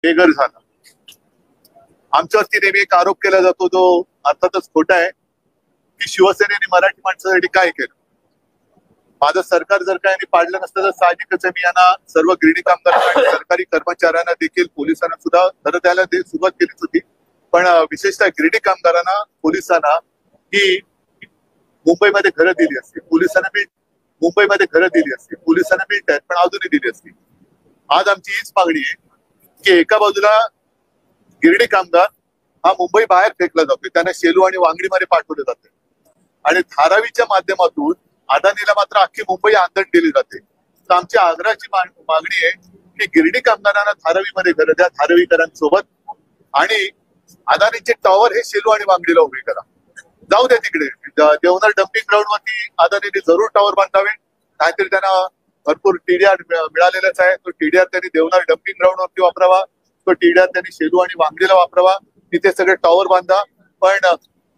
बेघर झाला. आमच्यावरती नेहमी एक आरोप केला जातो जो अर्थातच खोटा आहे की शिवसेनेने मराठी माणसासाठी काय केलं. माझं सरकार जर काय पाडलं नसतं तर साहजिकच मी यांना सर्व गिरणी कामगारांना आणि सरकारी कर्मचाऱ्यांना देखील पोलिसांना सुद्धा घर द्यायला सुरुवात केलीच होती. पण विशेषतः गिरणी कामगारांना पोलिसांना ही मुंबईमध्ये घरं दिली असती, पोलिसांना मुंबईमध्ये घरं दिली असती, पोलिसांना मिळतात पण अजूनही दिली असती. आज आमची हीच मागणी आहे की एका बाजूला गिरणी कामगार हा मुंबई बाहेर फेकला जातोय, त्यांना शेलू आणि वांगडीमध्ये पाठवले जाते आणि धारावीच्या माध्यमातून अदानीला मात्र अख्खी मुंबई आंदण दिली जाते. तर आमची आग्रहाची मागणी आहे की गिरणी कामगारांना धारावीमध्ये घरं द्या धारावीकरांसोबत आणि अदानीचे टॉवर हे शेलू आणि वांगडीला उभे करा. जाऊ द्या तिकडे देवनार डम्पिंग ग्राउंड वरती अदानीने जरूर टॉवर बांधावे, नाहीतरी त्यांना भरपूर टीडीआर मिळालेलाच आहे. तो टीडीआर त्यांनी देवनार डम्पिंग ग्राउंड वरती वापरावा, तो टीडीआर त्यांनी शेलू आणि वांगडीला वापरावा, तिथे सगळे टॉवर बांधा. पण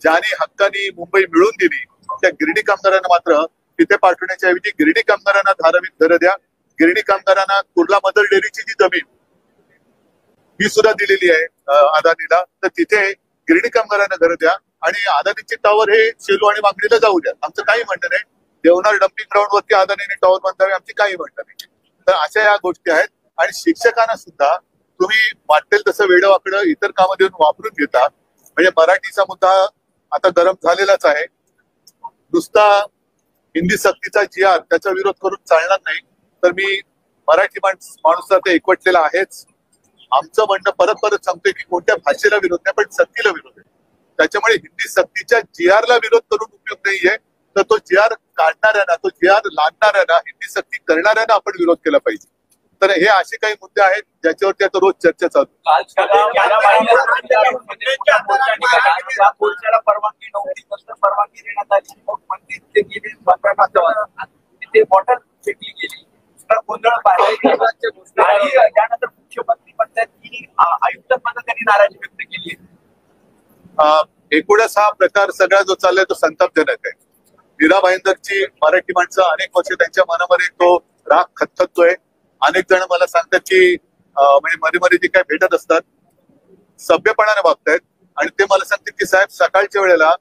ज्याने हक्कानी मुंबई मिळून दिली त्या गिरणी कामगारांना मात्र तिथे पाठवण्याच्या ऐवजी गिरणी कामगारांना धारावीत घरं द्या. गिरणी कामगारांना कुर्ला मदर डेअरीची जी जमीन ही सुद्धा दिलेली आहे अदानीला, तर तिथे गिरणी कामगारांना घरं द्या आणि अदानीचे टॉवर हे शेलू आणि वांगडीला जाऊ द्या. आमचं काही म्हणणं नाही. देवनार डम्पिंग ग्राउंड वरती अदानीने टॉवर बांधावे, आमची काही म्हणणं नाही. तर अशा या गोष्टी आहेत. आणि शिक्षकांना सुद्धा तुम्ही वाटेल तसं वेडवाकडं इतर कामं देऊन वापरून घेता. म्हणजे मराठीचा मुद्दा आता गरम झालेलाच आहे. नुसता हिंदी सक्तीचा GR त्याचा विरोध करून चालणार नाही. तर मी मराठी माणूस ते एकवटलेला आहेच. आमचं म्हणणं परत परत सांगतोय की कोणत्या भाषेला विरोध नाही पण सक्तीला विरोध आहे. त्याच्यामुळे हिंदी सक्तीच्या GR ला विरोध करून उपयोग नाहीये. तर तो GR काढणाऱ्यांना, तो GR लादणाऱ्यांना, हिंदी सक्ती करणाऱ्यांना आपण विरोध केला पाहिजे. तर हे असे काही मुद्दे आहेत ज्याच्यावरती आता रोज चर्चा चालू. परवानगी नव्हती, परवानगी देण्यात आली, तिथे बॉटल फेकली गेली, गोंधळ त्यानंतर मुख्यमंत्री म्हणतात की आयुक्त पदाधिकारी नाराजी व्यक्त केली. एकूणच हा प्रकार सगळा जो चाललाय तो संतापजनक आहे. मीरा भाईंदरची मराठी माणसं अनेक वर्ष त्यांच्या मनामध्ये तो राग खतखतोय. अनेक जण मला सांगतात की म्हणजे मध्ये मध्ये जे काही भेटत असतात सभ्यपणाने वागतायत आणि ते मला सांगतात की साहेब सकाळच्या वेळेला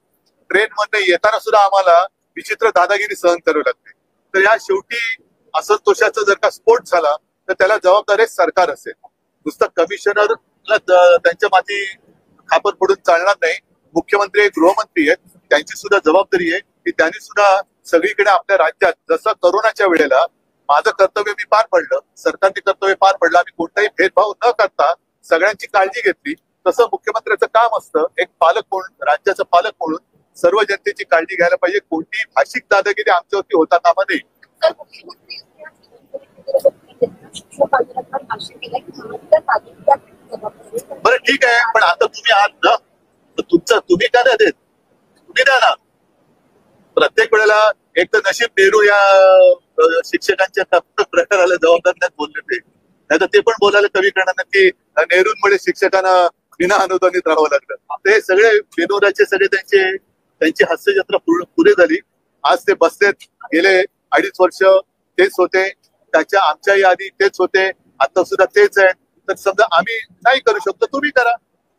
ट्रेन मध्ये येताना सुद्धा आम्हाला विचित्र दादागिरी सहन करावी लागते. तर या शेवटी असंतोषाचा जर का स्फोट झाला तर त्याला जबाबदारी सरकार असेल. नुसतं कमिशनरला त्यांच्या माथी खापर पडून चालणार नाही. मुख्यमंत्री गृहमंत्री आहेत, त्यांची सुद्धा जबाबदारी आहे की त्यांनी सुद्धा सगळीकडे आपल्या राज्यात जसं कोरोनाच्या वेळेला माझं कर्तव्य मी पार पडलं, सरकारने कर्तव्य पार पडलं, आम्ही कोणताही भेदभाव न करता सगळ्यांची काळजी घेतली, तसं मुख्यमंत्र्याचं काम असतं. एक पालक म्हणून, राज्याचा पालक म्हणून सर्व जनतेची काळजी घ्यायला पाहिजे. कोणतीही भाषिक दादागिरी आमच्यावरती होता कामा नये. बरं ठीक आहे, पण आता तुम्ही आहात ना, तुम्ही का नाही देत? तुम्ही द्या ना. प्रत्येक वेळेला एक तर नशीब नेहरू या शिक्षकांच्या प्रकाराला जबाबदार बोलले ते, नाही तर ते पण बोलायला कवी करणार की नेहरूंमुळे शिक्षकांना विना अनुदानित राहावं लागलं. ते सगळे विनोदाचे सगळे त्यांची हास्यजत्रा पुरे झाली. आज ते बसलेत, गेले 2.5 वर्ष तेच होते, त्याच्या आमच्याही आधी तेच होते, आता सुद्धा तेच आहे. तर समजा आम्ही नाही करू शकतो, तुम्ही करा.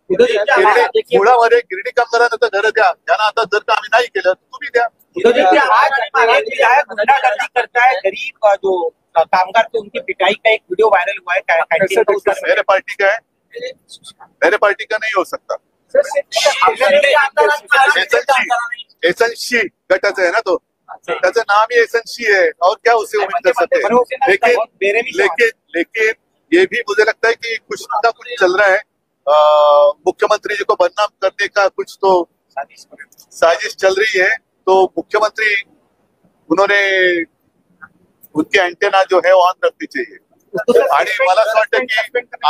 मुळामध्ये गिरणी कामगारांना तर घरं द्या, त्यांना आता जर का आम्ही नाही केलं तुम्ही द्या. गुंडागर्दी करताय गरीब जो कामगार थे उनकी पिटाई का एक वीडियो वायरल हुआ है. मेरे पार्टी का नहीं हो सकता. एसएनसी गटाचा आहे ना तो, त्याचं नाम ही एसएनसी है और क्या उसे उम्मीद कर सकते हैं. लेकिन ये भी मुझे लगता है कि कुछ ना कुछ चल रहा है. मुख्यमंत्री जी को बदनाम करने का कुछ तो साजिश चल रही है. तो मुख्यमंत्री उन्होंने उनके एंटेना जो है ऑन रखनी चाहिए. आणि मला असं वाटतं की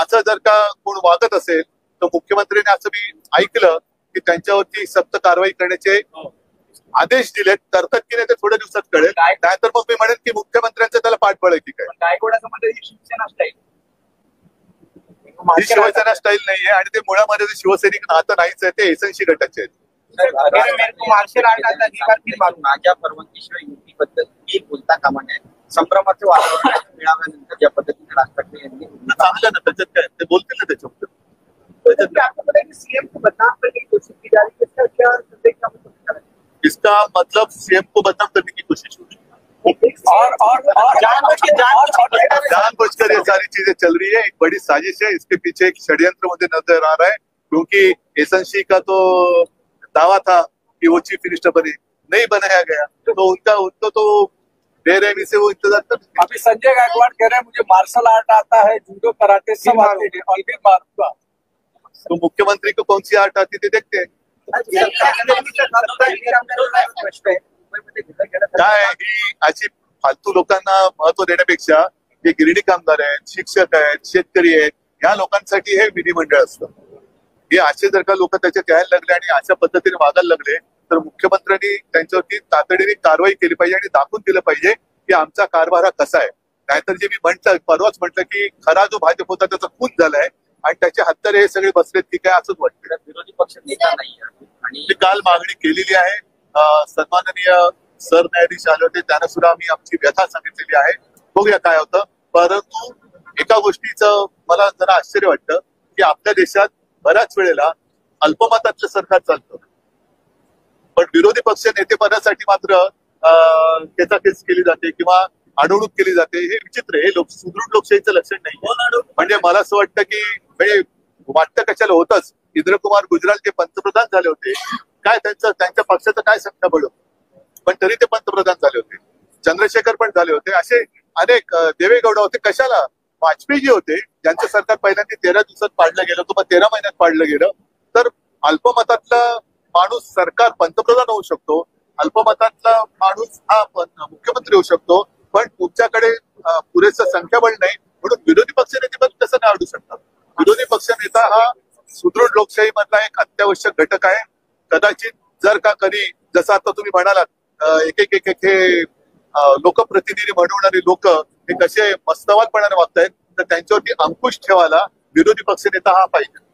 असं जर का कोण वागत असेल तर मुख्यमंत्र्यांनी असं मी ऐकलं की त्यांच्यावरती सक्त कारवाई करण्याचे आदेश दिलेत. करतात की नाही ते थोड्या दिवसात कळेल. नाहीतर मग मी म्हणेन की मुख्यमंत्र्यांचं त्याला पाठबळ आहे की काय. गायकवाडाचं म्हणतं ही शिवसेना स्टाईल, ही शिवसेना स्टाईल नाहीये आणि ते मुळामध्ये शिवसैनिक नातं नाहीच आहे, ते एसएनसी गटाचे आहेत. मार्शल आर्ट आता माझ्या परवानगीशिवाय युतीबद्दल मी बोलता कामा नये. संभ्रमाचं वातावरण मिळाल्यानंतर ज्या पद्धतीने राज ठाकरे यांनी चांगलं ना, त्याच्यात काय ते बोलतील ना त्याच्याबद्दल. त्याच्यात काय? सीएम को बदनाम करने की कोशिश की जा रही है, इसका क्या संदेश आप लोग देना चाहते हैं? इसका मतलब सीएम को बदनाम करने की कोशिश हो रही है. और जानबूझकर ये सारी चीजें चल रही है. एक बड़ी साजिश है, इसके पीछे एक षड्यंत्र मुझे नजर आ रहा है. क्योंकि एसएनसी का तो दावा था कि वो चीफ मिनिस्टर बने, नहीं बनाया गया, तो उनको तो बेरहमी से वो इंतजार कर. अभी संजय गायकवाड़ कह रहे हैं मुझे मार्शल आर्ट आता है, जूडो कराटे सब आते हैं और भी मारूंगा. तो मुख्यमंत्री को कौन सी आर्ट आती थी देखते हैं. काय ही अशी फालतू लोकांना महत्व देण्यापेक्षा जे गिरणी कामगार आहेत, शिक्षक आहेत, शेतकरी आहेत, या लोकांसाठी हे विधिमंडळ असतं. हे असे जर का लोक त्याच्यात यायला लागले आणि अशा पद्धतीने वागायला लागले तर मुख्यमंत्र्यांनी त्यांच्यावरती तातडीने कारवाई केली पाहिजे आणि दाखवून दिलं पाहिजे की आमचा कारभार हा कसा आहे. नाहीतर जे मी म्हटलं परवाच म्हटलं की खरा जो भाजप होता त्याचा खून झालाय आणि त्याचे हत्यारे हे सगळे बसलेत की काय असंच वाटतं. विरोधी पक्ष नेता नाही आणि मी काल मागणी केलेली आहे. सन्माननीय सरन्यायाधीश आले होते, त्यांना सुद्धा आम्ही आमची व्यथा सांगितलेली आहे. बघूया काय होतं. परंतु एका गोष्टीचं मला जरा आश्चर्य वाटतं की आपल्या देशात बऱ्याच वेळेला अल्पमतातलं सरकार चालतं, पण विरोधी पक्ष नेतेपदासाठी मात्र खेचाखेच केली जाते किंवा अडवणूक केली जाते. हे विचित्र आहे. हे सुदृढ लोकशाहीचं लक्षण नाही. म्हणजे मला असं वाटतं की म्हणजे वाटतं कशाला होतच. इंद्रकुमार गुजराल जे पंतप्रधान झाले होते, काय त्यांच्या पक्षाचं काय संख्याबळ होतं, पण तरी ते पंतप्रधान झाले होते. चंद्रशेखर पण झाले होते. असे अनेक देवेगौडा होते. कशाला वाजपेयी जे होते ज्यांचं सरकार पहिल्यांदा 13 दिवसात पाडलं गेलं होतं, मग 13 महिन्यात पाडलं गेलं. तर अल्पमतातला माणूस सरकार पंतप्रधान होऊ शकतो, अल्पमतातला माणूस हा मुख्यमंत्री होऊ शकतो, पण तुमच्याकडे पुरेसं संख्याबळ नाही म्हणून विरोधी पक्ष नेतेपद कसं निवडू शकतात. विरोधी पक्ष नेता हा सुदृढ लोकशाही मधला एक अत्यावश्यक घटक आहे. कदाचित जर का कधी जसं आता तुम्ही म्हणालात एक एक हे लोकप्रतिनिधी म्हणवणारे लोक हे कसे मस्तवादपणाने वागतायत, तर त्यांच्यावरती अंकुश ठेवायला विरोधी पक्ष नेता हा पाहिजे.